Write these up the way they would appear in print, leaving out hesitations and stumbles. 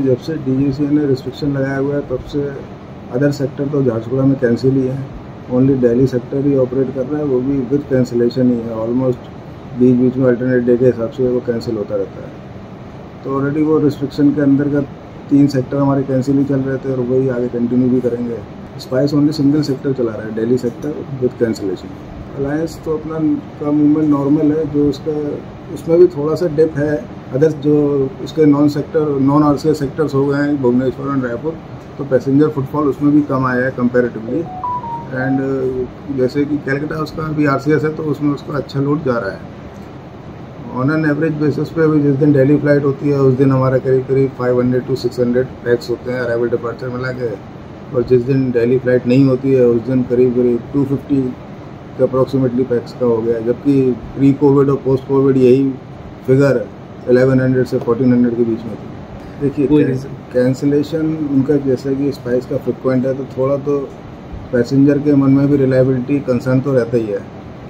जब से डीजीसीए ने रिस्ट्रिक्शन लगाया हुआ है तब से अदर सेक्टर तो झारसुगुड़ा में कैंसिल ही है। ओनली दिल्ली सेक्टर ही ऑपरेट कर रहा है, वो भी विद कैंसिलेशन ही है। ऑलमोस्ट बीच बीच में अल्टरनेट डे के हिसाब से वो कैंसिल होता रहता है। तो ऑलरेडी वो रिस्ट्रिक्शन के अंतर्गत 3 सेक्टर हमारे कैंसिल ही चल रहे थे और वही आगे कंटिन्यू भी करेंगे। स्पाइस ओनली सिंगल सेक्टर चला रहा है, Delhi sector with cancellation. Alliance तो अपना का मूवमेंट नॉर्मल है, जो उसका उसमें भी थोड़ा सा डिप है। अदर्स जो उसके नॉन आरसीएस सेक्टर्स हो गए हैं भुवनेश्वर और रायपुर, तो पैसेंजर फुटफॉल उसमें भी कम आया है कंपैरेटिवली। एंड जैसे कि कैलकाटा उसका भी आरसीएस है तो उसमें उसका अच्छा लोड जा रहा है। ऑन एन एवरेज बेसिस पे भी जिस दिन दिल्ली फ्लाइट होती है उस दिन हमारा करीब करीब 500 to 600 पैक्स होते हैं अराइवल डिपार्चर मिला के, और जिस दिन दिल्ली फ्लाइट नहीं होती है उस दिन करीब करीब 250 के अप्रॉक्सीमेटली पैक्स का हो गया। जबकि प्री कोविड और पोस्ट कोविड यही फिगर 1100 से 1400 के बीच में थी। देखिए कैंसिलेशन उनका जैसे कि स्पाइस का फ्रिक्वेंट है तो थोड़ा तो पैसेंजर के मन में भी रिलायबिलिटी कंसर्न तो रहता ही है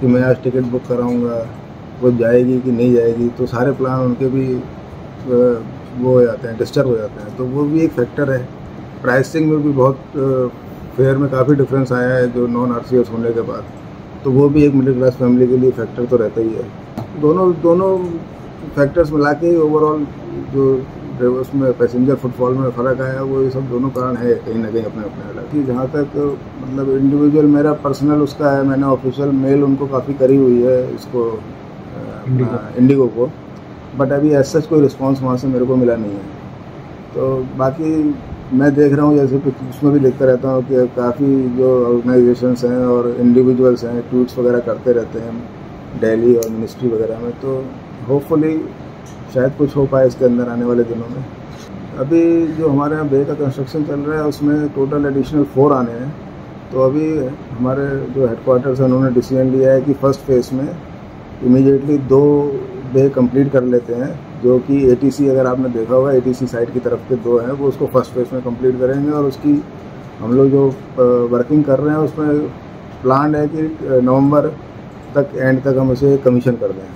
कि मैं आज टिकट बुक कराऊंगा, वो जाएगी कि नहीं जाएगी, तो सारे प्लान उनके भी वो हो जाते हैं, डिस्टर्ब हो जाते हैं। तो वो भी एक फैक्टर है। प्राइसिंग में भी बहुत फेयर में काफ़ी डिफरेंस आया है जो नॉन आरसीएस होने के बाद, तो वो भी एक मिडिल क्लास फैमिली के लिए फैक्टर तो रहता ही है। दोनों फैक्टर्स मिला के ओवरऑल जो उसमें पैसेंजर फुटफॉल में फ़र्क आया वो ये सब दोनों कारण है कहीं ना कहीं अपने अपने अलग। कि जहाँ तक मतलब इंडिविजुअल मेरा पर्सनल उसका है, मैंने ऑफिशियल मेल उनको काफ़ी करी हुई है इसको इंडिगो को, बट अभी ऐसा कोई रिस्पांस वहाँ से मेरे को मिला नहीं है। तो बाकी मैं देख रहा हूँ जैसे उसमें भी देखता रहता हूँ कि काफ़ी जो ऑर्गेनाइजेशंस हैं और इंडिविजुअल्स हैं ट्वीट्स वगैरह करते रहते हैं दिल्ली और मिनिस्ट्री वगैरह में, तो होपफुली शायद कुछ हो पाए इसके अंदर आने वाले दिनों में। अभी जो हमारे यहाँ बे का कंस्ट्रक्शन चल रहा है उसमें टोटल एडिशनल 4 आने हैं। तो अभी हमारे जो हेडक्वार्टर्स हैं उन्होंने डिसीजन लिया है कि फर्स्ट फेज़ में इमीडिएटली 2 बे कंप्लीट कर लेते हैं, जो कि एटीसी अगर आपने देखा होगा एटीसी साइड की तरफ के 2 हैं वो उसको फर्स्ट फेज़ में कंप्लीट करेंगे। और उसकी हम लोग जो वर्किंग कर रहे हैं उसमें प्लान है कि नवंबर तक एंड तक हम उसे कमीशन कर दें।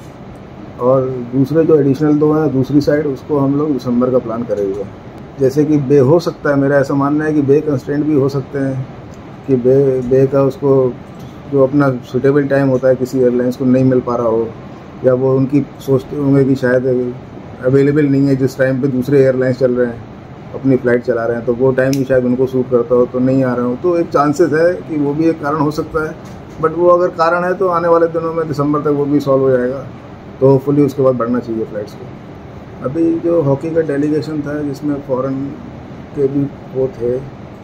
और दूसरे जो एडिशनल 2 हैं दूसरी साइड उसको हम लोग दिसंबर का प्लान करेंगे। जैसे कि बे हो सकता है, मेरा ऐसा मानना है कि बे कंस्ट्रेंट भी हो सकते हैं कि बे का उसको जो अपना सूटेबल टाइम होता है किसी एयरलाइंस को नहीं मिल पा रहा हो, या वो उनकी सोचते होंगे कि शायद अवेलेबल नहीं है जिस टाइम पे दूसरे एयरलाइंस चल रहे हैं अपनी फ़्लाइट चला रहे हैं, तो वो टाइम भी शायद उनको सूट करता हो तो नहीं आ रहा हो। तो एक चांसेस है कि वो भी एक कारण हो सकता है, बट वो अगर कारण है तो आने वाले दिनों में दिसंबर तक वो भी सॉल्व हो जाएगा, तो होपफुली उसके बाद बढ़ना चाहिए फ़्लाइट्स को। अभी जो हॉकी का डेलीगेशन था जिसमें फॉरेन के भी वो थे,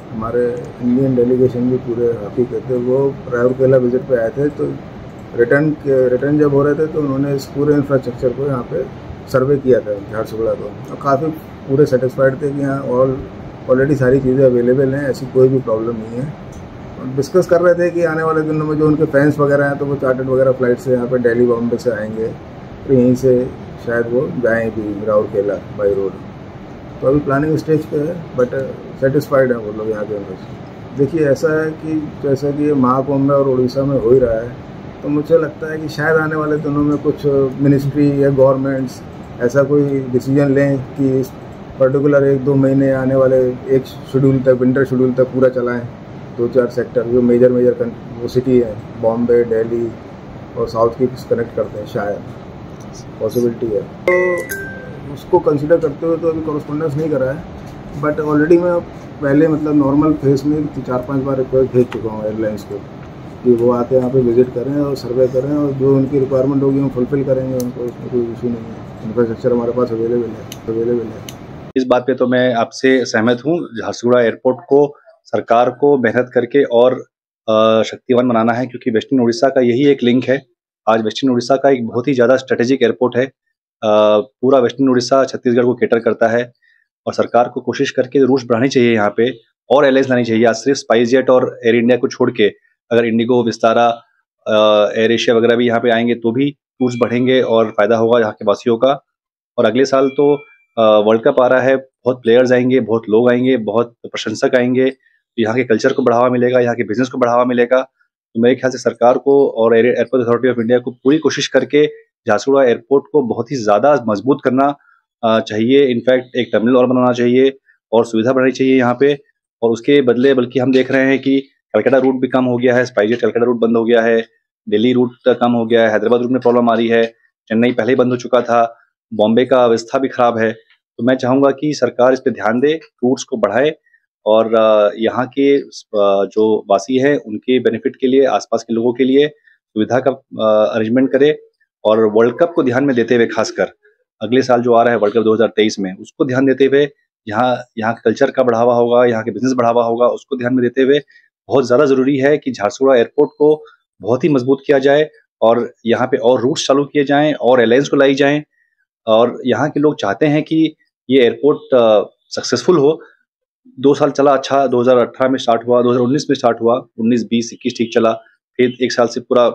हमारे इंडियन डेलीगेशन भी पूरे हॉकी के थे, वो राउरकेला विजिट पे आए थे। तो रिटर्न जब हो रहे थे तो उन्होंने इस पूरे इंफ्रास्ट्रक्चर को यहाँ पे सर्वे किया था झारसुगुड़ा को, और काफ़ी पूरे सेटिस्फाइड थे कि यहाँ ऑलरेडी सारी चीज़ें अवेलेबल हैं, ऐसी कोई भी प्रॉब्लम नहीं है। और डिस्कस कर रहे थे कि आने वाले दिनों में जो उनके फैंस वगैरह हैं तो वो चार्टर्ड वगैरह फ़्लाइट से यहाँ पे दिल्ली बॉम्बे से आएंगे, तो यहीं से शायद वो जाएँ भी राउरकेला बाई रोड। तो अभी प्लानिंग स्टेज पे है, बट सेटिस्फाइड है वो लोग यहाँ के अंदर। देखिए ऐसा है कि जैसा कि महाकुंभ में और उड़ीसा में हो ही रहा है, तो मुझे लगता है कि शायद आने वाले दिनों में कुछ मिनिस्ट्री या गवर्नमेंट्स ऐसा कोई डिसीजन लें कि इस पर्टिकुलर 1-2 महीने आने वाले एक शेड्यूल तक, विंटर शेड्यूल तक पूरा चलाएँ 2-4 सेक्टर जो मेजर वो सिटी है, बॉम्बे, दिल्ली और साउथ की कनेक्ट करते हैं, शायद पॉसिबिलिटी है। तो उसको कंसिडर करते हुए तो अभी कॉरस्पॉन्डेंस नहीं करा है, बट ऑलरेडी मैं पहले मतलब नॉर्मल फेस में 4-5 बार रिक्वेस्ट भेज चुका हूँ एयरलाइंस को कि वो आके यहाँ पे विजिट करें और सर्वे करें, और जो उनकी रिक्वायरमेंट होगी हम फुलफिल करेंगे, उनको उसमें कोई इशू नहीं है। इंफ्रास्ट्रक्चर हमारे पास अवेलेबल है। इस बात पे तो मैं आपसे सहमत हूँ। झारसुगुड़ा एयरपोर्ट को सरकार को मेहनत करके और शक्तिवान बनाना है, क्योंकि वेस्टर्न उड़ीसा का यही एक लिंक है। आज वेस्टर्न उड़ीसा का एक बहुत ही ज़्यादा स्ट्रेटेजिक एयरपोर्ट है। पूरा वेस्टर्न उड़ीसा छत्तीसगढ़ को कैटर करता है, और सरकार को कोशिश करके रूट्स बढ़ानी चाहिए यहाँ पे, और एयरलाइंस लानी चाहिए। आज सिर्फ स्पाइस जेट और एयर इंडिया को छोड़ के अगर इंडिगो, विस्तारा, एयर एशिया वगैरह भी यहाँ पे आएंगे तो भी रूट्स बढ़ेंगे और फ़ायदा होगा यहाँ के वासियों का। और अगले साल तो वर्ल्ड कप आ रहा है, बहुत प्लेयर्स आएंगे, बहुत लोग आएंगे, बहुत प्रशंसक आएंगे, यहाँ के कल्चर को बढ़ावा मिलेगा, यहाँ के बिजनेस को बढ़ावा मिलेगा। तो मेरे ख्याल से सरकार को और एयरपोर्ट अथॉरिटी ऑफ इंडिया को पूरी कोशिश करके झारसुगुड़ा एयरपोर्ट को बहुत ही ज़्यादा मजबूत करना चाहिए। इनफैक्ट एक टर्मिनल और बनाना चाहिए, और सुविधा बढ़ानी चाहिए यहाँ पे। और उसके बदले बल्कि हम देख रहे हैं कि कलकत्ता रूट भी कम हो गया है, स्पाइसजेट कलकत्ता रूट बंद हो गया है, दिल्ली रूट कम हो गया है, हैदराबाद रूट में प्रॉब्लम आ रही है, चेन्नई पहले ही बंद हो चुका था, बॉम्बे का अवस्था भी खराब है। तो मैं चाहूँगा कि सरकार इस पे ध्यान दे, रूट्स को बढ़ाए और यहाँ के जो वासी हैं उनके बेनिफिट के लिए, आसपास के लोगों के लिए सुविधा का अरेंजमेंट करे। और वर्ल्ड कप को ध्यान में देते हुए, खासकर अगले साल जो आ रहा है वर्ल्ड कप 2023 में, उसको ध्यान देते हुए यहाँ के कल्चर का बढ़ावा होगा, यहाँ के बिजनेस बढ़ावा होगा, उसको ध्यान में देते हुए बहुत ज़्यादा ज़रूरी है कि झारसुगुड़ा एयरपोर्ट को बहुत ही मजबूत किया जाए और यहाँ पे और रूट्स चालू किए जाएँ और एयरलाइंस को लाई जाएँ। और यहाँ के लोग चाहते हैं कि ये एयरपोर्ट सक्सेसफुल हो। 2 साल चला अच्छा, 2018 में स्टार्ट हुआ, 2019 में स्टार्ट हुआ, 19, 20, 21 ठीक चला, फिर 1 साल से पूरा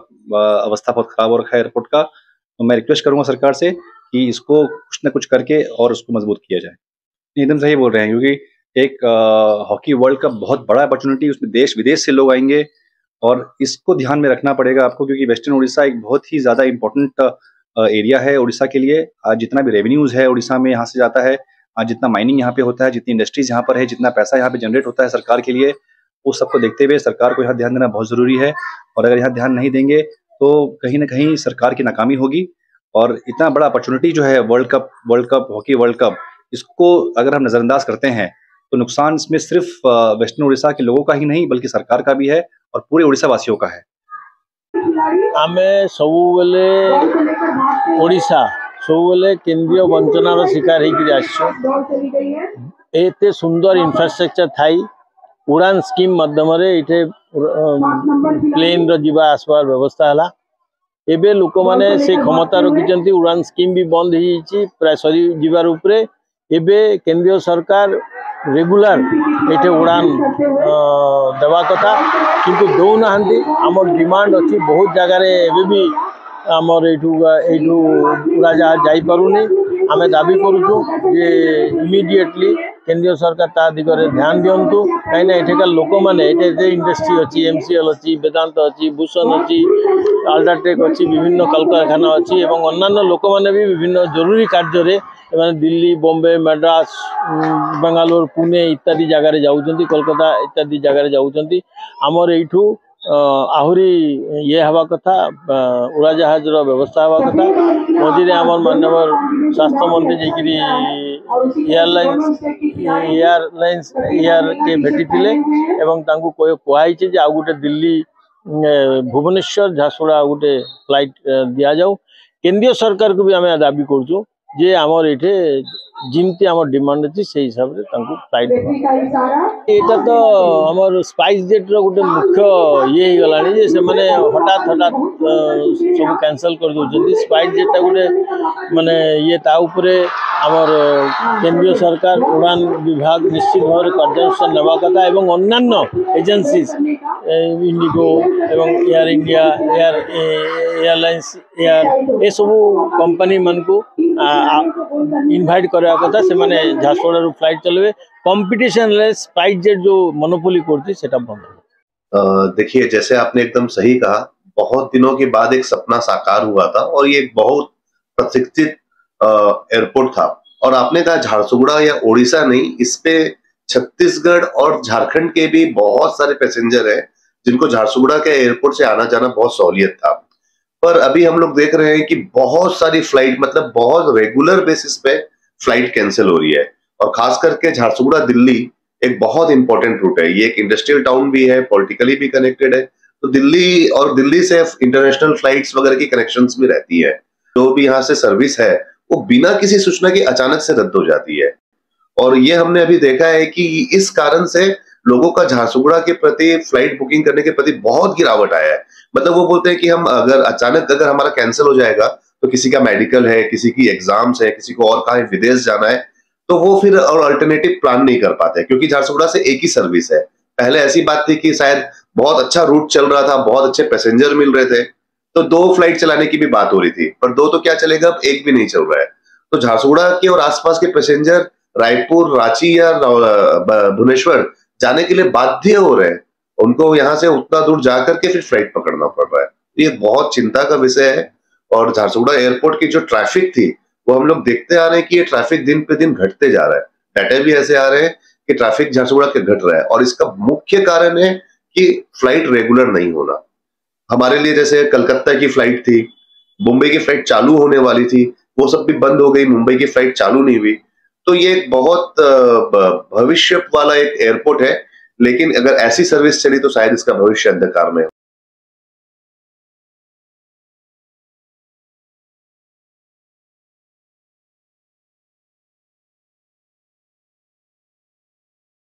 अवस्था बहुत खराब हो रखा है एयरपोर्ट का। तो मैं रिक्वेस्ट करूँगा सरकार से कि इसको कुछ न कुछ करके और उसको मजबूत किया जाए। एकदम सही बोल रहे हैं, क्योंकि एक हॉकी वर्ल्ड कप बहुत बड़ा अपॉर्चुनिटी, उसमें देश-विदेश से लोग आएँगे और इसको ध्यान में रखना पड़ेगा आपको, क्योंकि वेस्टर्न उड़ीसा एक बहुत ही ज़्यादा इम्पोर्टेंट एरिया है उड़ीसा के लिए। आज जितना भी रेवेन्यूज़ है उड़ीसा में यहाँ से जाता है, आज जितना माइनिंग यहाँ पे होता है, जितनी इंडस्ट्रीज़ यहाँ पर है, जितना पैसा यहाँ पे जनरेट होता है सरकार के लिए, उस सबको देखते हुए सरकार को यहाँ ध्यान देना बहुत ज़रूरी है। और अगर यहाँ ध्यान नहीं देंगे तो कहीं न कहीं सरकार की नाकामी होगी। और इतना बड़ा अपॉर्चुनिटी जो है world cup, hockey world cup, इसको अगर हम नज़रअंदाज करते हैं तो नुकसान इसमें सिर्फ वेस्टर्न उड़ीसा के लोगों का ही नहीं बल्कि सरकार का भी है और पूरे उड़ीसा वासियों का है। आमे सबुबेले ओडिशा सबुबेले केंद्रीय वंचनार शिकार होकर एते सुंदर इंफ्रास्ट्रक्चर थाई उड़ान स्कीम माध्यम ये प्लेन जीवा आसबार व्यवस्था है। एबे लोक माने से क्षमता रखिंट उड़ान स्कीम भी बंद हो प्राय सरी जीवार उपरे। एबे केंद्रीय सरकार रेगुलर ये उड़ान देवा कथा किंतु दौना आम डिमांड अच्छी बहुत जगार भी आमर यू उड़ाजाहाज जापारूनी। आम दाबी करुचु जे इमिडिएटली केंद्रीय सरकार ता दिगरे ध्यान दिंतु कहीं एठिका लोक मैंने इंडस्ट्री अच्छी एमसीएल अच्छी वेदांत अच्छी भूषण अच्छी अल्ट्राटेक अच्छी विभिन्न कलकारखाना अच्छी और अन्य लोक मैंने भी विभिन्न जरूरी कार्य दिल्ली बॉम्बे मद्रास बेंगालोर पुणे इत्यादि जगार जाऊँच कोलकाता इत्यादि जगार जाऊँच। आमर यू आहरी ये हवा कथा उड़ाजाहाज व्यवस्था हवा कथा। मझे आम माननीय स्वास्थ्य मंत्री जी एयरलाइंस के भेटी कहुई आउ गोटे दिल्ली भुवनेश्वर झारसुगुड़ा गोटे फ्लाइट दि जाऊ। केंद्रीय सरकार को भी आम दाबी करुँ जे आमर ये जिमती आम डिमांड अच्छी से हिसाब से फ्लाइट यहाँ तो आमर स्पाइसजेट गोटे मुख्य ये गला से मैंने हठात हठात सब कैंसल कर दौरान। स्पाइसजेटा गोटे माने ये ताऊपरे आमर केंद्रीय सरकार उड़ान विभाग निश्चित भाव में कार्यानुष्ठान नेवा कथा एवं अन्यान्य एजेंसीज इंडिगो एवं एयर इंडिया एयरलाइंस एयर ये सब कंपनी मन को इनवाइट करवा कथा से माने झारसुगुड़ा फ्लाइट चलवे कंपटीशन स्पाइसजेट जो मोनोपोली करती सेटा बंद। देखिए जैसे आपने एकदम सही कहा, बहुत दिनों के बाद एक सपना साकार हुआ था और ये एक बहुत प्रतीक्षित एयरपोर्ट था। और आपने कहा झारसुगुड़ा या ओडिशा नहीं, इस पे छत्तीसगढ़ और झारखंड के भी बहुत सारे पैसेंजर हैं जिनको झारसुगुड़ा के एयरपोर्ट से आना जाना बहुत सहूलियत था। पर अभी हम लोग देख रहे हैं कि बहुत सारी फ्लाइट मतलब बहुत रेगुलर बेसिस पे फ्लाइट कैंसिल हो रही है। और खास करके झारसुगुड़ा दिल्ली एक बहुत इंपॉर्टेंट रूट है, ये एक इंडस्ट्रियल टाउन भी है, पॉलिटिकली भी कनेक्टेड है। तो दिल्ली और दिल्ली से इंटरनेशनल फ्लाइट्स वगैरह की कनेक्शंस भी रहती है। जो भी यहाँ से सर्विस है वो बिना किसी सूचना के अचानक से रद्द हो जाती है। और ये हमने अभी देखा है कि इस कारण से लोगों का झारसुगुड़ा के प्रति फ्लाइट बुकिंग करने के प्रति बहुत गिरावट आया है। मतलब वो बोलते हैं कि हम अगर अचानक अगर हमारा कैंसिल हो जाएगा तो किसी का मेडिकल है, किसी की एग्जाम्स है, किसी को और कहीं विदेश जाना है, तो वो फिर और अल्टरनेटिव प्लान नहीं कर पाते क्योंकि झारसुगुड़ा से एक ही सर्विस है। पहले ऐसी बात थी कि शायद बहुत अच्छा रूट चल रहा था, बहुत अच्छे पैसेंजर मिल रहे थे, तो 2 फ्लाइट चलाने की भी बात हो रही थी, पर 2 तो क्या चलेगा, अब 1 भी नहीं चल रहा है। तो झारसुगुड़ा के और आसपास के पैसेंजर रायपुर, रांची या भुवनेश्वर जाने के लिए बाध्य हो रहे हैं। उनको यहाँ से उतना दूर जाकर के फिर फ्लाइट पकड़ना पड़ रहा है। ये बहुत चिंता का विषय है। और झारसुगुड़ा एयरपोर्ट की जो ट्रैफिक थी वो हम लोग देखते आ रहे हैं कि ये ट्रैफिक दिन पे दिन घटते जा रहा है। डाटा भी ऐसे आ रहे हैं कि ट्रैफिक झारसुगुड़ा के घट रहा है, और इसका मुख्य कारण है कि फ्लाइट रेगुलर नहीं होना। हमारे लिए जैसे कलकत्ता की फ्लाइट थी, मुंबई की फ्लाइट चालू होने वाली थी, वो सब भी बंद हो गई, मुंबई की फ्लाइट चालू नहीं हुई। तो ये एक बहुत भविष्य वाला एक एयरपोर्ट है, लेकिन अगर ऐसी सर्विस चली तो शायद इसका भविष्य अंधकार में हो।